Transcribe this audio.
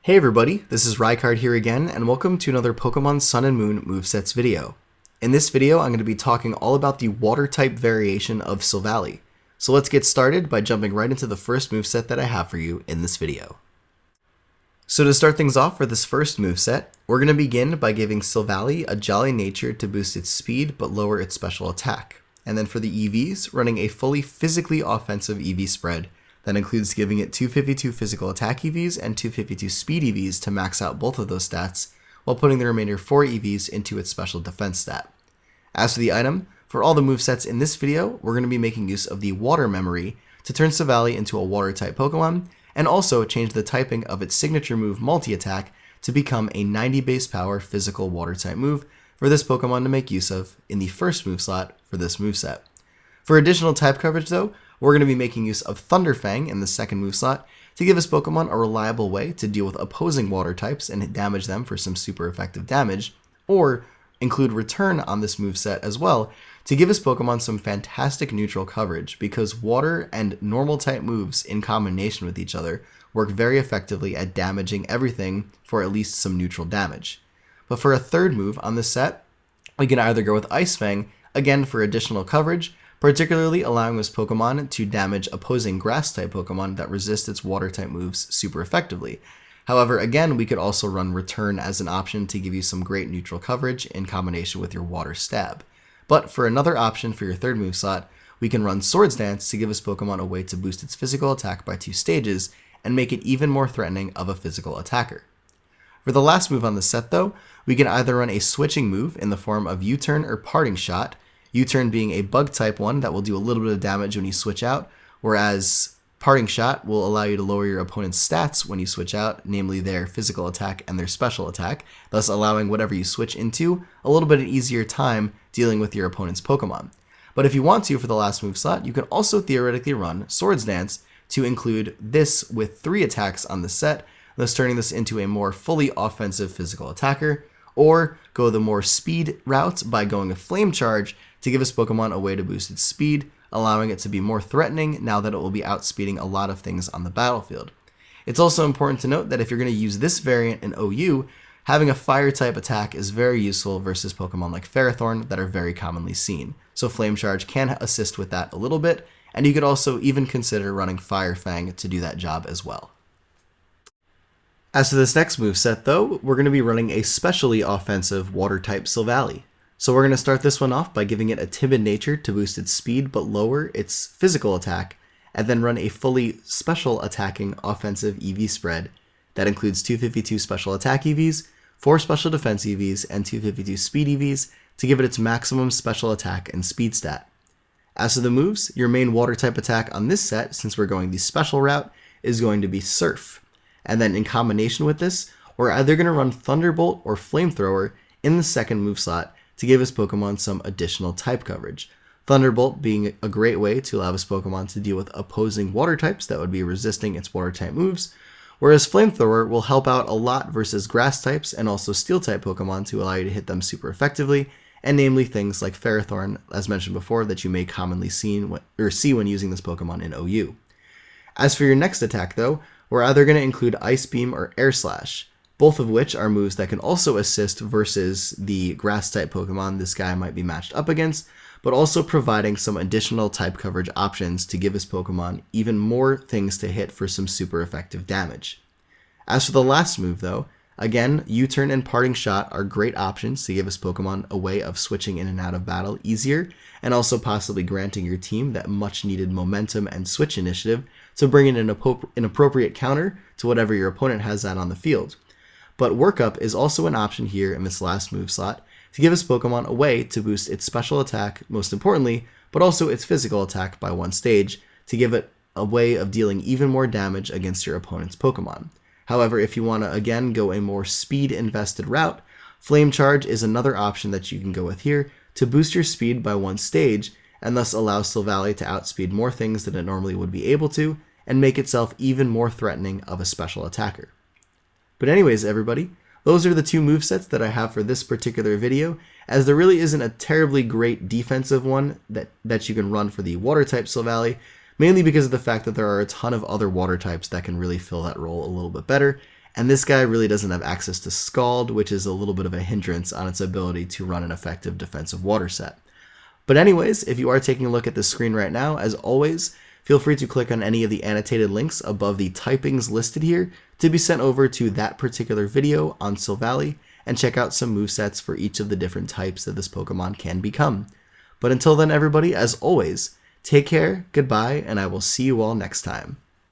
Hey everybody, this is Rykard here again, and welcome to another Pokemon Sun and Moon Movesets video. In this video, I'm going to be talking all about the Water-type variation of Silvally. So let's get started by jumping right into the first moveset that I have for you in this video. So to start things off for this first moveset, we're going to begin by giving Silvally a Jolly Nature to boost its speed but lower its special attack. And then for the EVs, running a fully physically offensive EV spread. That includes giving it 252 physical attack EVs and 252 speed EVs to max out both of those stats, while putting the remainder 4 EVs into its special defense stat. As for the item, for all the movesets in this video, we're going to be making use of the Water Memory to turn Silvally into a Water-type Pokemon, and also change the typing of its signature move Multi-Attack to become a 90 base power physical Water-type move for this Pokemon to make use of in the first move slot for this moveset. For additional type coverage though, we're going to be making use of Thunderfang in the second move slot to give this Pokemon a reliable way to deal with opposing water types and damage them for some super effective damage, or include Return on this moveset as well to give this Pokemon some fantastic neutral coverage, because water and normal type moves in combination with each other work very effectively at damaging everything for at least some neutral damage. But for a third move on this set, we can either go with Ice Fang, again for additional coverage, particularly allowing this Pokemon to damage opposing Grass-type Pokemon that resist its Water-type moves super effectively. However, again, we could also run Return as an option to give you some great neutral coverage in combination with your Water Stab. But for another option for your third move slot, we can run Swords Dance to give this Pokemon a way to boost its physical attack by 2 stages and make it even more threatening of a physical attacker. For the last move on the set though, we can either run a switching move in the form of U-Turn or Parting Shot, U-Turn being a bug type one that will do a little bit of damage when you switch out, whereas Parting Shot will allow you to lower your opponent's stats when you switch out, namely their physical attack and their special attack, thus allowing whatever you switch into a little bit easier time dealing with your opponent's Pokemon. But if you want to for the last move slot, you can also theoretically run Swords Dance to include this with 3 attacks on the set, thus turning this into a more fully offensive physical attacker, or go the more speed route by going a Flame Charge to give this Pokemon a way to boost its speed, allowing it to be more threatening now that it will be outspeeding a lot of things on the battlefield. It's also important to note that if you're going to use this variant in OU, having a Fire-type attack is very useful versus Pokemon like Ferrothorn that are very commonly seen. So Flame Charge can assist with that a little bit, and you could also even consider running Fire Fang to do that job as well. As for this next moveset though, we're going to be running a specially offensive Water-type Silvally. So we're going to start this one off by giving it a Timid Nature to boost its speed but lower its physical attack, and then run a fully special attacking offensive EV spread that includes 252 special attack EVs, 4 special defense EVs, and 252 speed EVs to give it its maximum special attack and speed stat. As for the moves, your main Water-type attack on this set, since we're going the special route, is going to be Surf. And then in combination with this, we're either going to run Thunderbolt or Flamethrower in the second move slot to give this Pokemon some additional type coverage. Thunderbolt being a great way to allow this Pokemon to deal with opposing water types that would be resisting its water type moves, whereas Flamethrower will help out a lot versus grass types and also steel type Pokemon to allow you to hit them super effectively, and namely things like Ferrothorn, as mentioned before, that you may commonly see when using this Pokemon in OU. As for your next attack though, we're either going to include Ice Beam or Air Slash, both of which are moves that can also assist versus the grass-type Pokemon this guy might be matched up against, but also providing some additional type coverage options to give this Pokemon even more things to hit for some super effective damage. As for the last move though, again, U-Turn and Parting Shot are great options to give this Pokemon a way of switching in and out of battle easier, and also possibly granting your team that much needed momentum and switch initiative to bring in an appropriate counter to whatever your opponent has out on the field. But Work Up is also an option here in this last move slot to give this Pokemon a way to boost its special attack, most importantly, but also its physical attack by 1 stage to give it a way of dealing even more damage against your opponent's Pokemon. However, if you want to again go a more speed-invested route, Flame Charge is another option that you can go with here to boost your speed by 1 stage and thus allow Silvally to outspeed more things than it normally would be able to and make itself even more threatening of a special attacker. But anyways, everybody, those are the 2 movesets that I have for this particular video, as there really isn't a terribly great defensive one that you can run for the Water-type Silvally, mainly because of the fact that there are a ton of other water types that can really fill that role a little bit better, And this guy really doesn't have access to Scald, which is a little bit of a hindrance on its ability to run an effective defensive water set. But anyways, if you are taking a look at the screen right now, as always, feel free to click on any of the annotated links above the typings listed here to be sent over to that particular video on Silvally and check out some movesets for each of the different types that this Pokemon can become. But until then, everybody, as always, take care, goodbye, and I will see you all next time.